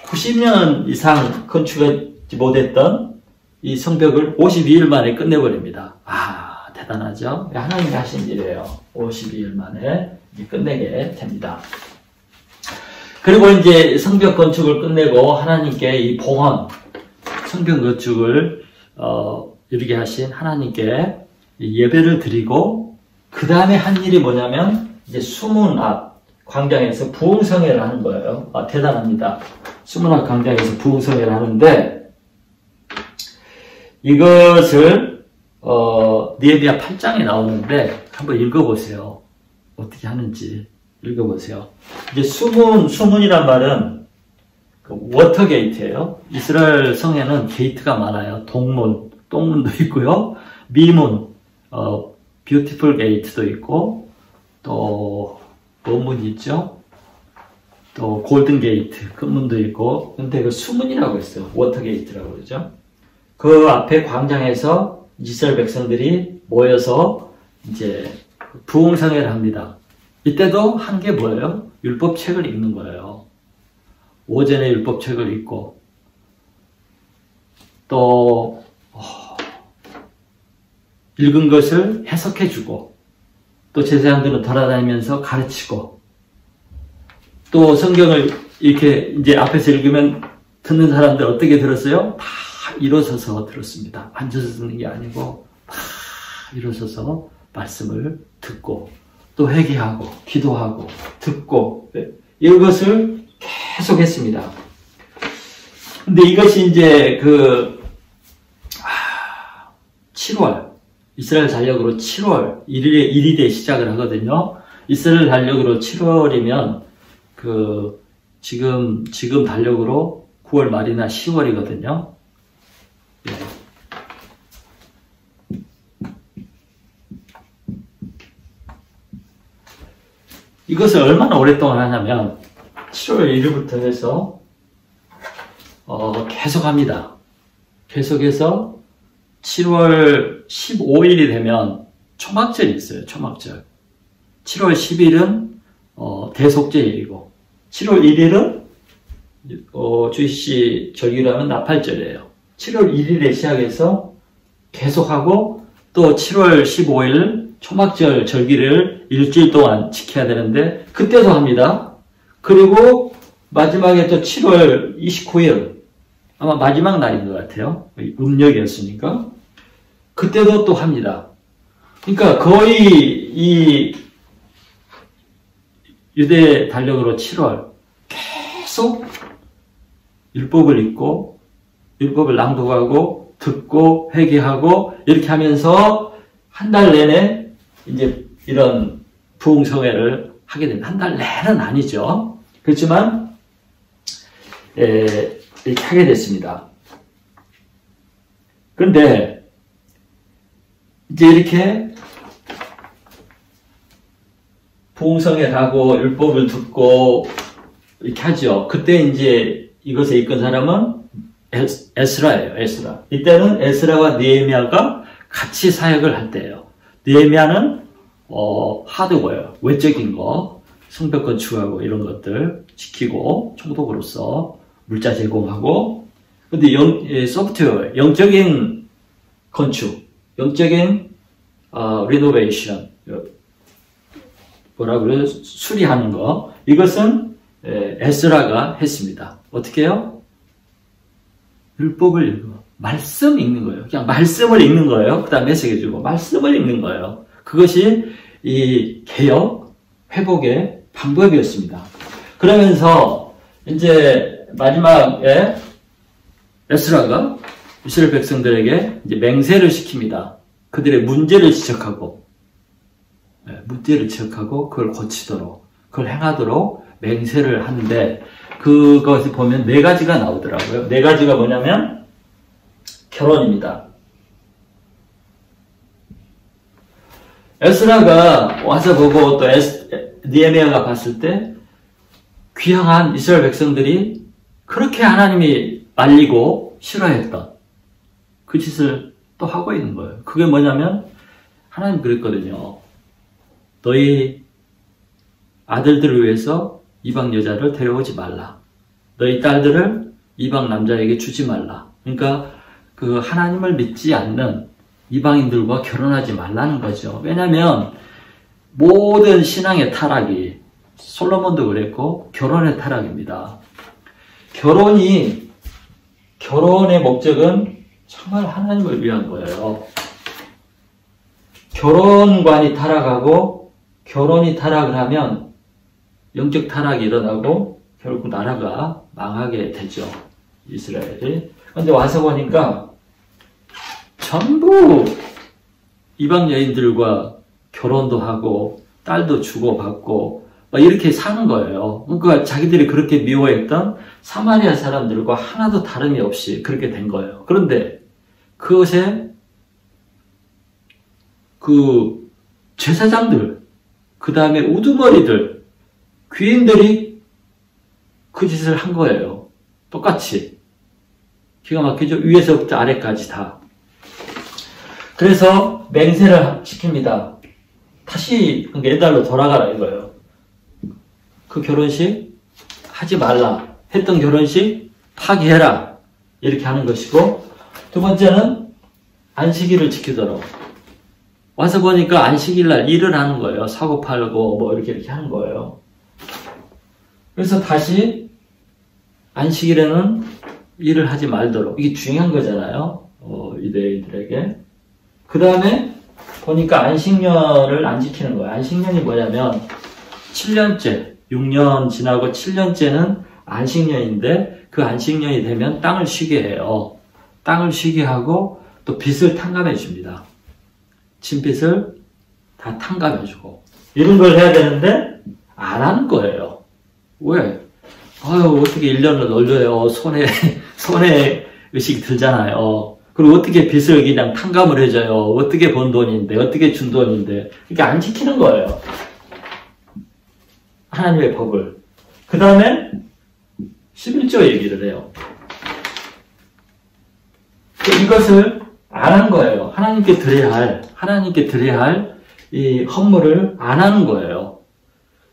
90년 이상 건축하지 못했던 이 성벽을 52일 만에 끝내버립니다. 아, 대단하죠? 하나님이 하신 일이에요. 52일 만에 끝내게 됩니다. 그리고 이제 성벽 건축을 끝내고 하나님께 이 봉헌, 성벽 건축을 이루게 하신 하나님께 예배를 드리고, 그 다음에 한 일이 뭐냐면 이제 수문 앞 광장에서 부흥성회를 하는 거예요. 대단합니다. 수문 앞 광장에서 부흥성회를 하는데, 이것을 느헤미야 8장에 나오는데 한번 읽어보세요. 어떻게 하는지 읽어보세요. 이제 수문이란 말은 워터게이트예요. 이스라엘 성에는 게이트가 많아요. 동문, 똥문도 있고요. 미문, 뷰티풀 게이트도 있고, 또 뭐문이 있죠? 또 골든 게이트, 금문도 있고. 근데 그 수문이라고 했어요. 워터게이트라고 그러죠. 그 앞에 광장에서 이스라엘 백성들이 모여서 이제 부흥성회를 합니다. 이때도 한 게 뭐예요? 율법책을 읽는 거예요. 오전에 율법책을 읽고, 또 읽은 것을 해석해주고, 또 제사장들은 돌아다니면서 가르치고, 또 성경을 이렇게 이제 앞에서 읽으면 듣는 사람들 어떻게 들었어요? 다 일어서서 들었습니다. 앉아서 듣는 게 아니고 다 일어서서 말씀을 듣고, 또 회개하고 기도하고 듣고, 이것을 계속 했습니다. 근데 이것이 이제 7월, 이스라엘 달력으로 7월 1일에 시작을 하거든요. 이스라엘 달력으로 7월이면 지금 달력으로 9월 말이나 10월이거든요. 예. 이것을 얼마나 오랫동안 하냐면 7월 1일부터 해서 계속합니다. 계속해서 7월 15일이 되면 초막절이 있어요. 초막절. 7월 10일은 대속죄일이고, 7월 1일은 주이시 절기로 하면 나팔절이에요. 7월 1일에 시작해서 계속하고, 또 7월 15일 초막절 절기를 일주일 동안 지켜야 되는데 그때도 합니다. 그리고 마지막에 또 7월 29일, 아마 마지막 날인 것 같아요. 음력이었으니까 그때도 또 합니다. 그러니까 거의 이 유대 달력으로 7월 계속 율법을 읽고, 율법을 낭독하고, 듣고, 회개하고, 이렇게 하면서 한 달 내내 이제 이런 부흥성회를 하게 됩니다. 한 달 내는 아니죠. 그렇지만 이렇게 하게 됐습니다. 그런데 이제 이렇게 부흥성회를 하고 율법을 듣고 이렇게 하죠. 그때 이제 이것에 이끈 사람은 에스라예요. 에스라. 이때는 에스라와 느헤미야가 같이 사역을 할 때예요. 느헤미야는 하드웨어, 외적인 거, 성벽 건축하고 이런 것들 지키고 총독으로서 물자 제공하고, 근데 소프트웨어, 영적인 건축, 영적인 리노베이션, 뭐라 그래요? 수리하는 거, 이것은 에스라가 했습니다. 어떻게 해요? 율법을 읽어. 말씀 읽는 거예요. 그냥 말씀을 읽는 거예요. 그 다음에 해석해주고 말씀을 읽는 거예요. 그것이 이 개혁, 회복의 방법이었습니다. 그러면서 이제 마지막에 에스라가 이스라엘 백성들에게 이제 맹세를 시킵니다. 그들의 문제를 지적하고, 그걸 고치도록, 그걸 행하도록 맹세를 하는데, 그것을 보면 네 가지가 나오더라고요. 네 가지가 뭐냐면, 결혼입니다. 에스라가 와서 보고 또 느헤미야가 봤을 때, 귀향한 이스라엘 백성들이 그렇게 하나님이 말리고 싫어했던 그 짓을 또 하고 있는 거예요. 그게 뭐냐면 하나님 그랬거든요. 너희 아들들을 위해서 이방 여자를 데려오지 말라. 너희 딸들을 이방 남자에게 주지 말라. 그러니까 그 하나님을 믿지 않는 이방인들과 결혼하지 말라는 거죠. 왜냐하면 모든 신앙의 타락이 솔로몬도 그랬고 결혼의 타락입니다. 결혼의 목적은 정말 하나님을 위한 거예요. 결혼관이 타락하고 결혼이 타락을 하면 영적 타락이 일어나고 결국 나라가 망하게 되죠. 이스라엘이. 근데 와서 보니까 전부 이방 여인들과 결혼도 하고 딸도 주고받고 이렇게 사는 거예요. 그러니까 자기들이 그렇게 미워했던 사마리아 사람들과 하나도 다름이 없이 그렇게 된 거예요. 그런데 그것에 그 제사장들, 그 다음에 우두머리들, 귀인들이 그 짓을 한 거예요. 똑같이. 기가 막히죠? 위에서부터 아래까지 다. 그래서 맹세를 시킵니다. 다시 옛날로 돌아가라 이거예요. 그 결혼식 하지 말라. 했던 결혼식 파기해라. 이렇게 하는 것이고, 두 번째는 안식일을 지키도록. 와서 보니까 안식일날 일을 하는 거예요. 사고 팔고 이렇게 하는 거예요. 그래서 다시 안식일에는 일을 하지 말도록. 이게 중요한 거잖아요. 유대인들에게. 그 다음에 보니까 안식년을 안 지키는 거예요. 안식년이 뭐냐면 7년째, 6년 지나고 7년째는 안식년인데 그 안식년이 되면 땅을 쉬게 해요. 땅을 쉬게 하고 또 빚을 탕감해 줍니다. 진빚을 다 탕감해 주고 이런 걸 해야 되는데 안 하는 거예요. 왜? 어떻게 1년을 놀려요. 손해 의식이 들잖아요. 그리고 어떻게 빚을 그냥 탕감을 해줘요. 어떻게 번 돈인데, 어떻게 준 돈인데. 이렇게 안 지키는 거예요. 하나님의 법을. 그 다음에 11조 얘기를 해요. 이것을 안 한 거예요. 하나님께 드려야 할 이 헌물을 안 하는 거예요.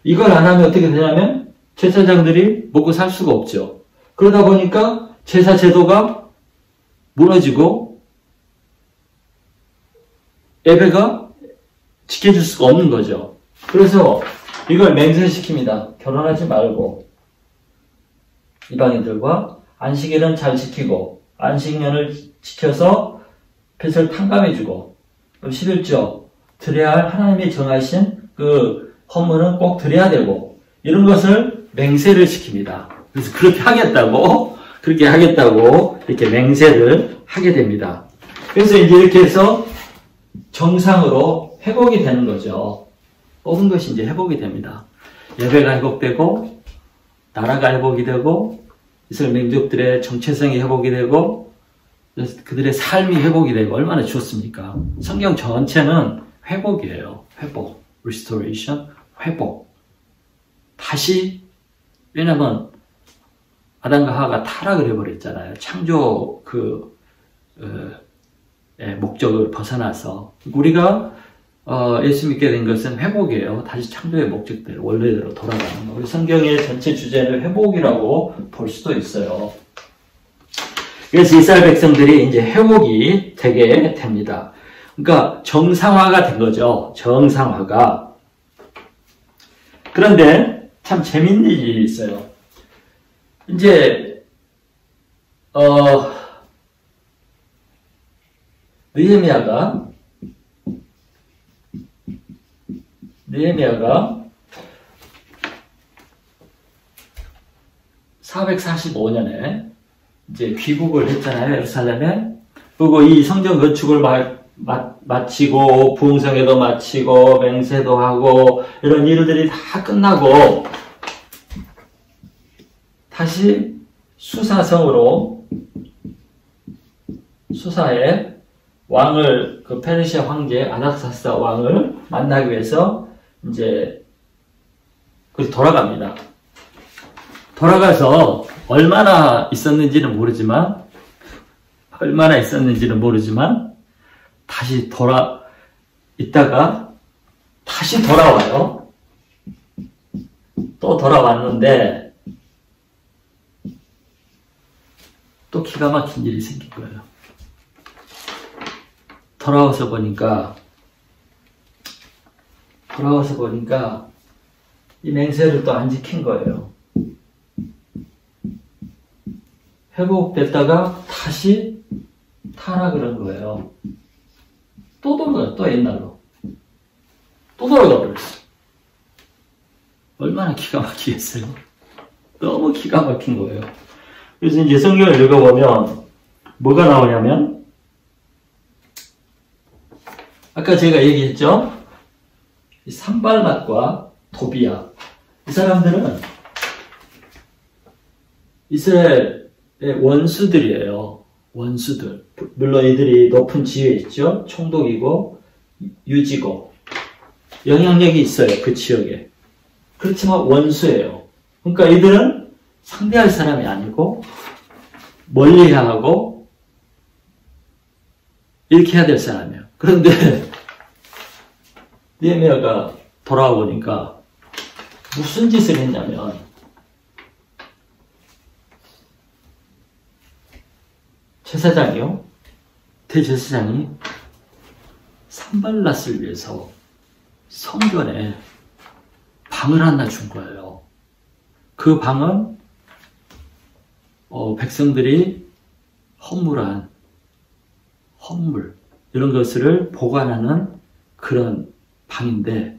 이걸 안 하면 어떻게 되냐면 제사장들이 먹고 살 수가 없죠. 그러다 보니까 제사 제도가 무너지고 예배가 지켜줄 수가 없는 거죠. 그래서 이걸 맹세시킵니다. 결혼하지 말고 이방인들과 안식일은 잘 지키고 안식년을 지켜서 빚을 탕감해주고 11조 드려야 할 하나님이 정하신 그 헌물은 꼭 드려야 되고 이런 것을 맹세를 시킵니다. 그래서 그렇게 하겠다고 이렇게 맹세를 하게 됩니다. 그래서 이제 이렇게 해서 정상으로 회복이 되는 거죠. 모든 것이 이제 회복이 됩니다. 예배가 회복되고 나라가 회복이 되고 이스라엘 민족들의 정체성이 회복이 되고 그들의 삶이 회복이 되고 얼마나 좋습니까? 성경 전체는 회복이에요. 회복, restoration, 회복. 다시 왜냐면 아담과 하와가 타락을 해버렸잖아요. 창조 목적을 벗어나서 우리가 예수 믿게 된 것은 회복이에요. 다시 창조의 목적대로 원래대로 돌아가는 거. 우리 성경의 전체 주제는 회복이라고 볼 수도 있어요. 그래서 이스라엘 백성들이 이제 회복이 되게 됩니다. 그러니까 정상화가 된 거죠. 정상화가. 그런데 참 재밌는 일이 있어요. 이제 느헤미야가 445년에 이제 귀국을 했잖아요, 예루살렘에. 그리고 이 성전 건축을 마치고, 부흥성회도 마치고, 맹세도 하고, 이런 일들이 다 끝나고, 다시 수사성으로, 수사에 왕을, 그 페르시아 황제 아닥사스다 왕을 만나기 위해서 이제 돌아갑니다. 돌아가서 얼마나 있었는지는 모르지만 다시 있다가 다시 돌아와요. 또 돌아왔는데 또 기가 막힌 일이 생긴 거예요. 돌아와서 보니까 이 맹세를 또 안 지킨 거예요. 회복됐다가 다시 타락을 한 거예요. 또 옛날로. 또 돌아가 버렸어. 얼마나 기가 막히겠어요? 너무 기가 막힌 거예요. 그래서 이제 성경을 읽어보면 뭐가 나오냐면, 아까 제가 얘기했죠? 산발랏과 도비야. 이 사람들은 이스라엘의 원수들이에요. 원수들. 물론 이들이 높은 지위에 있죠. 총독이고 유지고 영향력이 있어요. 그 지역에. 그렇지만 원수예요. 그러니까 이들은 상대할 사람이 아니고 멀리해야 하고 이렇게 해야 될 사람이에요. 그런데 느헤미야가 돌아와 보니까 무슨 짓을 했냐면 제사장이요. 대제사장이 산발랏을 위해서 성전에 방을 하나 준 거예요. 그 방은 백성들이 헌물 이런 것을 보관하는 그런 방인데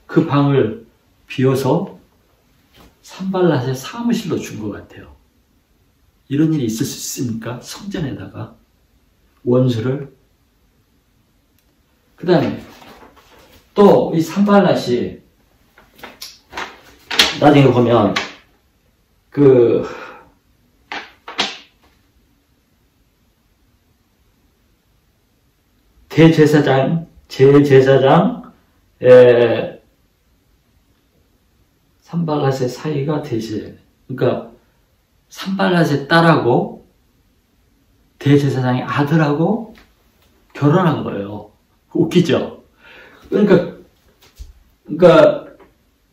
그 방을 비워서 산발랏의 사무실로 준 것 같아요. 이런 일이 있을 수 있습니까? 성전에다가 원수를. 그 다음에 또 이 산발랏이 나중에 보면 그 제제사장의 산발랏의 사이가 되지. 그러니까 산발랏의 딸하고 대제사장의 아들하고 결혼한 거예요. 웃기죠? 그러니까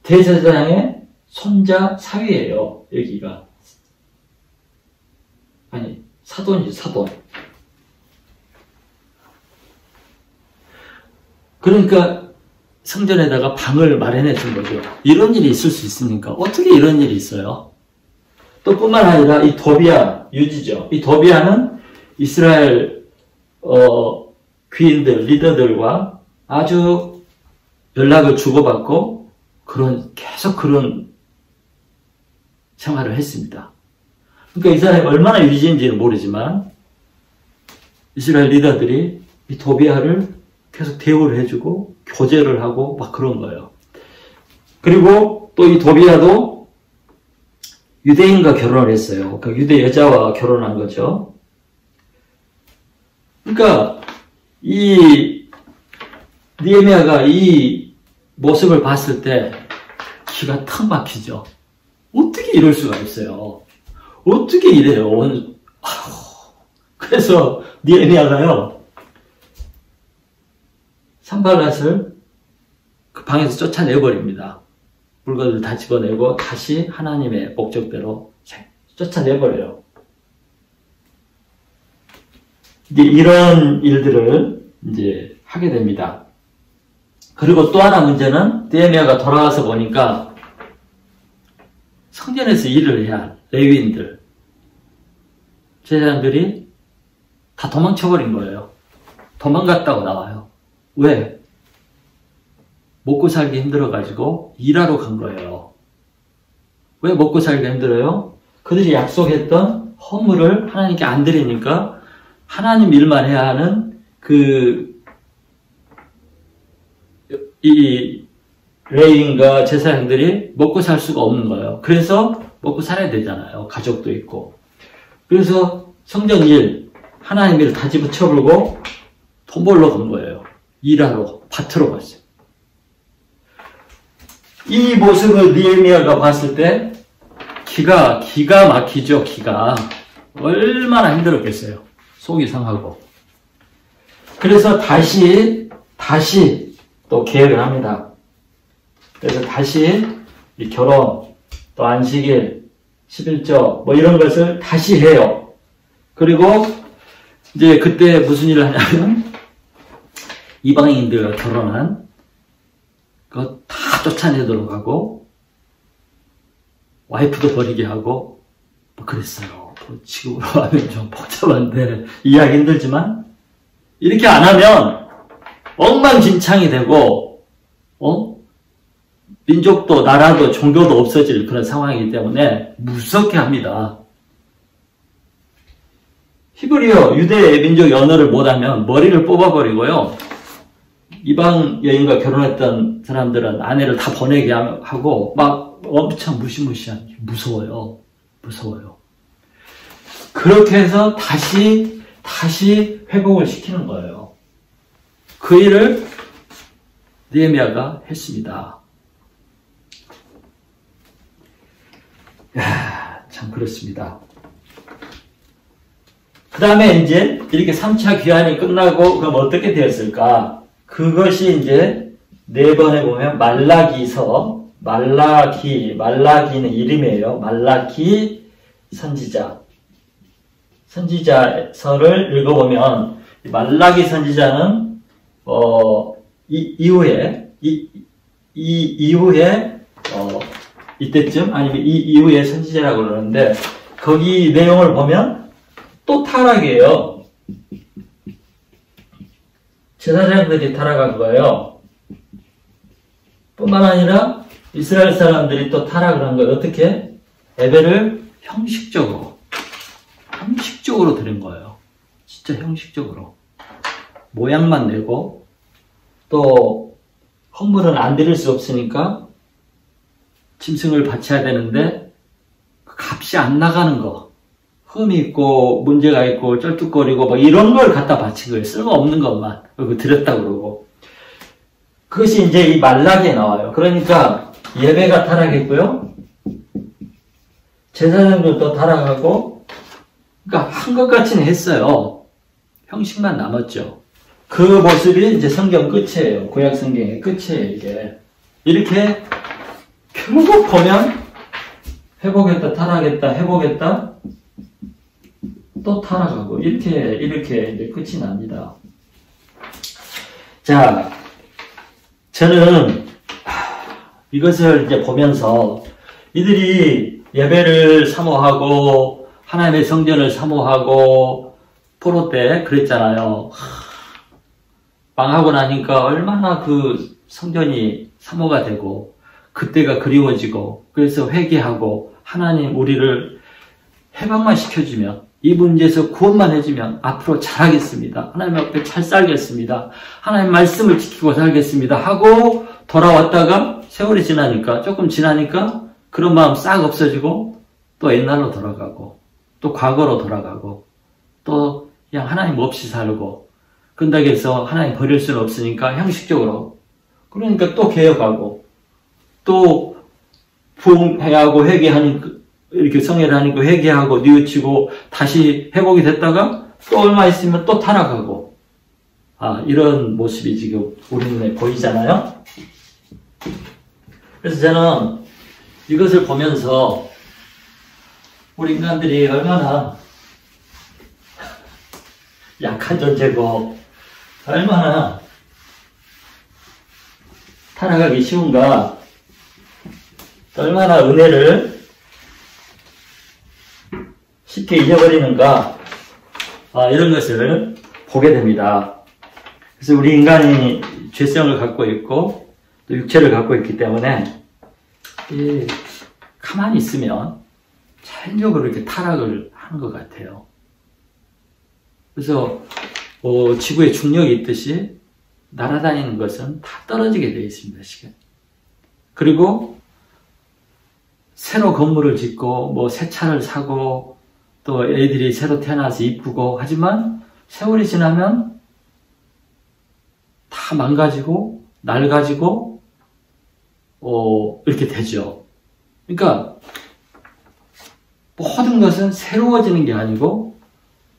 대제사장의 손자 사위예요. 여기가. 아니, 사돈이죠, 사돈. 그러니까 성전에다가 방을 마련해 준 거죠. 이런 일이 있을 수 있습니까? 어떻게 이런 일이 있어요? 또 뿐만 아니라 이 도비야, 유지죠. 이 도비야는 이스라엘 귀인들, 리더들과 아주 연락을 주고받고 계속 그런 생활을 했습니다. 그러니까 이 사람이 얼마나 유지인지는 모르지만 이스라엘 리더들이 이 도비야를 계속 대우를 해주고 교제를 하고 막 그런 거예요. 그리고 또 이 도비야도 유대인과 결혼을 했어요. 그러니까 유대 여자와 결혼한 거죠. 그러니까 이 느헤미야가 이 모습을 봤을 때 기가 탁 막히죠. 어떻게 이럴 수가 있어요? 어떻게 이래요? 그래서 느헤미야가요, 산발랏을 그 방에서 쫓아내버립니다. 물건을 다 집어내고 다시 하나님의 목적대로 쫓아내버려요. 이제 이런 일들을 이제 하게 됩니다. 그리고 또 하나 문제는 느헤미야가 돌아와서 보니까 성전에서 일을 해야 할 레위인들, 제사장들이 다 도망쳐버린 거예요. 도망갔다고 나와요. 왜? 먹고 살기 힘들어가지고 일하러 간 거예요. 왜 먹고 살기가 힘들어요? 그들이 약속했던 헌물을 하나님께 안 드리니까 하나님 일만 해야 하는 이 레위인과 제사장들이 먹고 살 수가 없는 거예요. 그래서 먹고 살아야 되잖아요. 가족도 있고. 그래서 성전 일, 하나님 일 다 집어쳐버리고 돈 벌러 간 거예요. 일하러, 밭으로 갔어요. 이 모습을 느헤미야가 봤을 때 기가 막히죠. 기가 얼마나 힘들었겠어요. 속이 상하고. 그래서 다시 또 계획을 합니다. 그래서 다시 이 결혼, 또 안식일, 11조 뭐 이런 것을 다시 해요. 그리고 이제 그때 무슨 일을 하냐면 이방인들과 결혼한 그거 다 쫓아내도록 하고 와이프도 버리게 하고 뭐 그랬어요. 뭐 지금으로 하면 좀 복잡한데 이해하기 힘들지만 이렇게 안 하면 엉망진창이 되고 민족도 나라도 종교도 없어질 그런 상황이기 때문에 무섭게 합니다. 히브리어 유대 민족 언어를 못하면 머리를 뽑아버리고요. 이방 여인과 결혼했던 사람들은 아내를 다 보내게 하고 막 엄청 무시무시한 무서워요. 그렇게 해서 다시 회복을 시키는 거예요. 그 일을 느헤미야가 했습니다. 참 그렇습니다. 그 다음에 이제 이렇게 3차 귀환이 끝나고 그럼 어떻게 되었을까? 그것이 이제 4번에 보면 말라기는 이름이에요. 말라기 선지자서를 읽어보면 말라기 선지자는 이때쯤 아니면 이 이후에 선지자라고 그러는데 거기 내용을 보면 또 타락이에요. 제사장들이 타락한 거예요. 뿐만 아니라 이스라엘 사람들이 또 타락을 한 거예요. 어떻게? 예배를 형식적으로 드린 거예요. 진짜 형식적으로. 모양만 내고 또 헌물은 안 드릴 수 없으니까 짐승을 바쳐야 되는데 그 값이 안 나가는 거, 흠이 있고 문제가 있고 쩔뚝거리고 뭐 이런 걸 갖다 바친 거예요. 쓸모없는 것만 그리고 드렸다고 그러고. 그것이 이제 이 말라기에 나와요. 그러니까 예배가 타락했고요, 제사장들도 타락하고, 그러니까 한 것 같이는 했어요. 형식만 남았죠. 그 모습이 이제 성경 끝이에요. 구약 성경의 끝이에요. 이게 이렇게 결국 보면 회복했다 타락했다 회복했다 또 타락하고 이렇게 이제 끝이 납니다. 자, 저는 이것을 이제 보면서 이들이 예배를 사모하고 하나님의 성전을 사모하고 포로 때 그랬잖아요. 망하고 나니까 얼마나 그 성전이 사모가 되고 그때가 그리워지고, 그래서 회개하고 하나님 우리를 해방만 시켜주면, 이 문제에서 구원만 해주면 앞으로 잘하겠습니다. 하나님 앞에 잘 살겠습니다. 하나님 말씀을 지키고 살겠습니다 하고 돌아왔다가 세월이 지나니까, 조금 지나니까 그런 마음 싹 없어지고 또 옛날로 돌아가고 또 과거로 돌아가고 또 그냥 하나님 없이 살고, 그런다고 해서 하나님 버릴 수는 없으니까 형식적으로, 그러니까 또 개혁하고 또 부흥해야 하고 회개하니까 이렇게 성회를 하니까 회개하고 뉘우치고 다시 회복이 됐다가 또 얼마 있으면 또 타락하고, 이런 모습이 지금 우리 눈에 보이잖아요. 그래서 저는 이것을 보면서 우리 인간들이 얼마나 약한 존재고 얼마나 타락하기 쉬운가, 얼마나 은혜를 쉽게 잊어버리는가, 이런 것을 보게 됩니다. 그래서 우리 인간이 죄성을 갖고 있고 또 육체를 갖고 있기 때문에 가만히 있으면 자연적으로 이렇게 타락을 하는 것 같아요. 그래서 지구에 중력이 있듯이 날아다니는 것은 다 떨어지게 되어 있습니다. 시간. 그리고 새로 건물을 짓고 뭐 새 차를 사고 또 애들이 새로 태어나서 이쁘고 하지만 세월이 지나면 다 망가지고 낡아지고 이렇게 되죠. 그러니까 모든 것은 새로워지는 게 아니고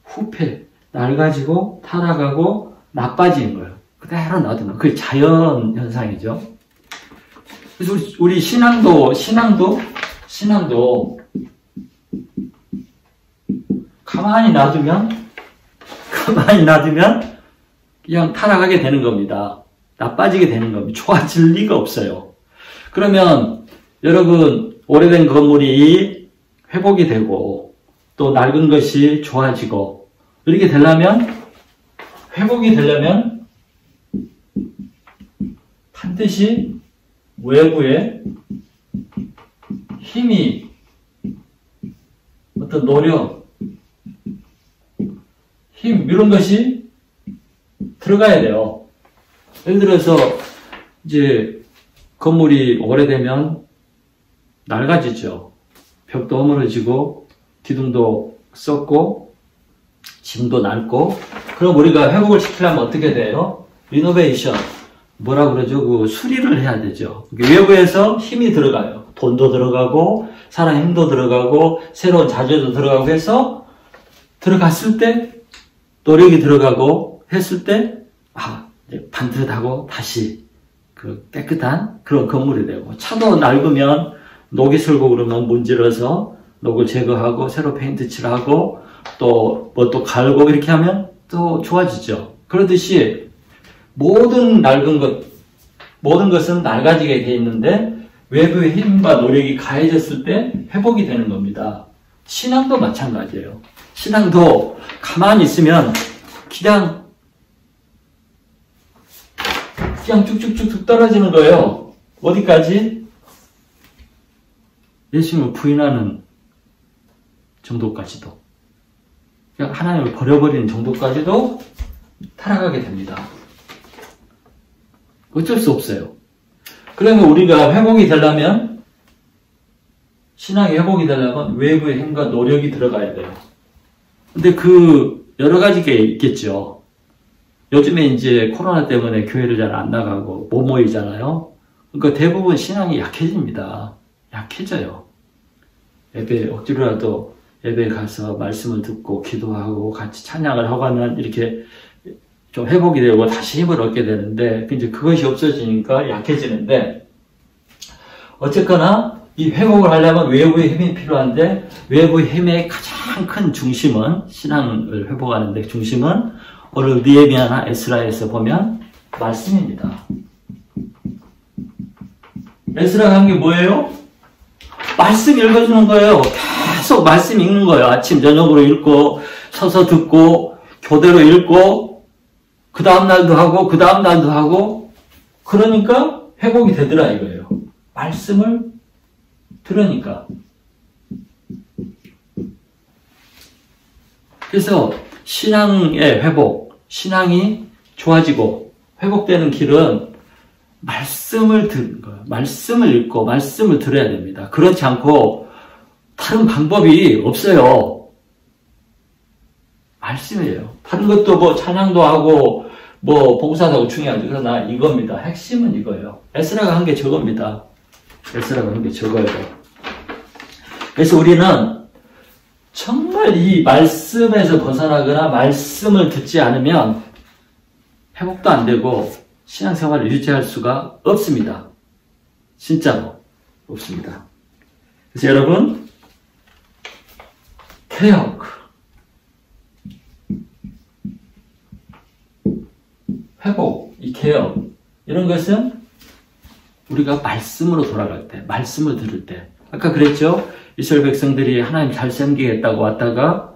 후패, 낡아지고 타락하고 나빠지는 거예요. 그대로 놔두면 그게 자연 현상이죠. 그래서 우리 신앙도 가만히 놔두면 그냥 타락하게 되는 겁니다. 나빠지게 되는 겁니다. 좋아질 리가 없어요. 그러면 여러분 오래된 건물이 회복이 되고 또 낡은 것이 좋아지고 이렇게 회복이 되려면 반드시 외부에 힘이 어떤 노력, 힘 이런 것이 들어가야 돼요. 예를 들어서 이제 건물이 오래되면 낡아지죠. 벽도 허물어지고 기둥도 썩고 짐도 낡고 그럼 우리가 회복을 시키려면 어떻게 돼요? 리노베이션 뭐라 그러죠? 그 수리를 해야 되죠. 외부에서 힘이 들어가요. 돈도 들어가고 사람 힘도 들어가고 새로운 자재도 들어가고 해서 들어갔을 때 노력이 들어가고 했을 때 이제 반듯하고 다시 그 깨끗한 그런 건물이 되고 차도 낡으면 녹이 슬고 그러면 문질러서 녹을 제거하고 새로 페인트 칠하고 또 뭐 또 갈고 이렇게 하면 또 좋아지죠. 그러듯이 모든 것은 낡아지게 돼 있는데 외부의 힘과 노력이 가해졌을 때 회복이 되는 겁니다. 신앙도 마찬가지예요. 신앙도 가만히 있으면 그냥 쭉쭉쭉쭉 떨어지는 거예요. 어디까지? 예수님을 부인하는 정도까지도. 그냥 하나님을 버려버리는 정도까지도 타락하게 됩니다. 어쩔 수 없어요. 그러면 우리가 회복이 되려면, 신앙이 회복이 되려면 외부의 힘과 노력이 들어가야 돼요. 근데 여러 가지가 있겠죠. 요즘에 이제 코로나 때문에 교회를 잘 안 나가고 못 모이잖아요. 그러니까 대부분 신앙이 약해집니다. 약해져요. 예배 억지로라도 예배에 가서 말씀을 듣고 기도하고 같이 찬양을 하고 하면 이렇게 좀 회복이 되고 다시 힘을 얻게 되는데 이제 그것이 없어지니까 약해지는데 어쨌거나 이 회복을 하려면 외부의 힘이 필요한데 외부의 힘의 가장 큰 중심은 신앙을 회복하는 데 중심은 오늘 느헤미야나 에스라에서 보면 말씀입니다. 에스라가 한 게 뭐예요? 말씀 읽어주는 거예요. 계속 말씀 읽는 거예요. 아침 저녁으로 읽고 서서 듣고 교대로 읽고 그 다음 날도 하고 그 다음 날도 하고 그러니까 회복이 되더라 이거예요. 말씀을 들으니까. 그래서 신앙의 회복, 신앙이 좋아지고 회복되는 길은 말씀을 듣는 거예요. 말씀을 읽고 말씀을 들어야 됩니다. 그렇지 않고 다른 방법이 없어요. 말씀이에요. 다른 것도 뭐 찬양도 하고 뭐 봉사도 하고 중요하죠. 그러나 이겁니다. 핵심은 이거예요. 에스라가 한 게 저겁니다. 에스라가 한 게 저거예요. 그래서 우리는 정말 이 말씀에서 벗어나거나 말씀을 듣지 않으면 회복도 안 되고 신앙생활을 유지할 수가 없습니다. 진짜로 없습니다. 그래서 여러분 개혁, 회복, 이 개혁 이런 것은 우리가 말씀으로 돌아갈 때, 말씀을 들을 때 아까 그랬죠? 이스라엘 백성들이 하나님 잘 섬기겠다고 왔다가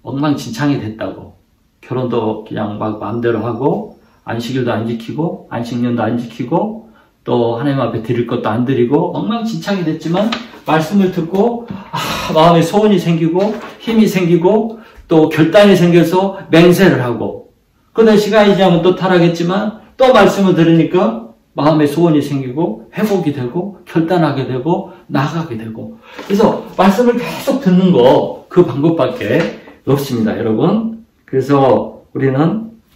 엉망진창이 됐다고 결혼도 그냥 막 마음대로 하고 안식일도 안 지키고 안식년도 안 지키고 또 하나님 앞에 드릴 것도 안 드리고 엉망진창이 됐지만 말씀을 듣고 마음에 소원이 생기고 힘이 생기고 또 결단이 생겨서 맹세를 하고 그러다 시간이 지나면 또 타락했지만 또 말씀을 들으니까 마음에 소원이 생기고 회복이 되고 결단하게 되고 나가게 되고 그래서 말씀을 계속 듣는 거 그 방법밖에 없습니다, 여러분. 그래서 우리는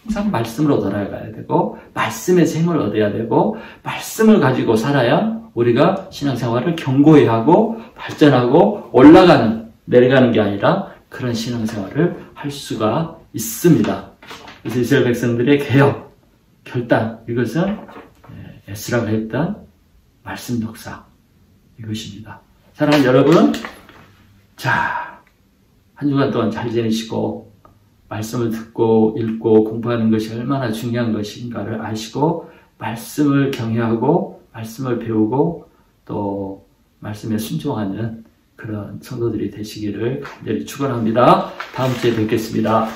항상 말씀으로 돌아가야 되고 말씀에서 힘을 얻어야 되고 말씀을 가지고 살아야 우리가 신앙생활을 견고히 하고 발전하고 올라가는 내려가는 게 아니라 그런 신앙생활을 할 수가 있습니다. 그래서 이스라엘 백성들의 개혁, 결단 이것은 에스라가 했던 말씀 독사 이것입니다. 사랑하는 여러분, 자, 한 주간 동안 잘 지내시고 말씀을 듣고 읽고 공부하는 것이 얼마나 중요한 것인가를 아시고 말씀을 경외하고 말씀을 배우고 또 말씀에 순종하는 그런 성도들이 되시기를 간절히 축원합니다. 다음 주에 뵙겠습니다.